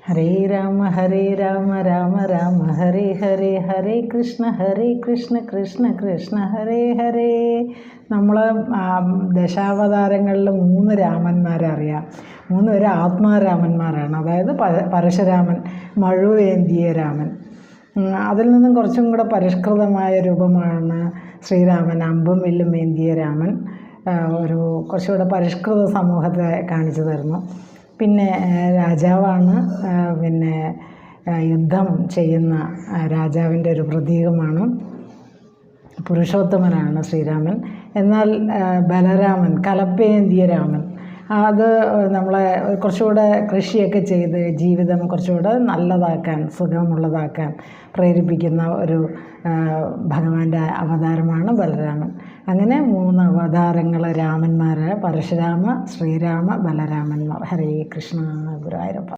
ഹരേ രാമ രാമ രാമ ഹരേ ഹരേ, ഹരേ കൃഷ്ണ കൃഷ്ണ കൃഷ്ണ ഹരേ ഹരേ. നമ്മൾ ദശാവതാരങ്ങളിൽ 3 രാമന്മാരെ അറിയാം. 3 പേര് ആത്മാരാമന്മാരാണ്. അതായത് പരശുരാമൻ, മഴുവേന്തിയ രാമൻ. അതിൽ നിന്നും കുറച്ചും കൂടെ പരിഷ്കൃതമായ രൂപമാണ് ശ്രീരാമൻ, അമ്പും വില്ലും ഏന്തിയ രാമൻ. ഒരു കുറച്ചുകൂടെ പരിഷ്കൃത സമൂഹത്തെ കാണിച്ചു തരുന്നു. പിന്നെ രാജാവാണ്, പിന്നെ യുദ്ധം ചെയ്യുന്ന രാജാവിൻ്റെ ഒരു പ്രതീകമാണ്. പുരുഷോത്തമനാണ് ശ്രീരാമൻ. എന്നാൽ ബലരാമൻ, കലപ്പേന്തിയ രാമൻ, അത് നമ്മളെ കുറച്ചുകൂടെ കൃഷിയൊക്കെ ചെയ്ത് ജീവിതം കുറച്ചുകൂടെ നല്ലതാക്കാൻ, സുഖമുള്ളതാക്കാൻ പ്രേരിപ്പിക്കുന്ന ഒരു ഭഗവാന്റെ അവതാരമാണ് ബലരാമൻ. അങ്ങനെ 3 അവതാരങ്ങൾ രാമന്മാർ: പരശുരാമ, ശ്രീരാമ, ബലരാമന്മാർ. ഹരേ കൃഷ്ണ ഗുരുവായൂരപ്പ.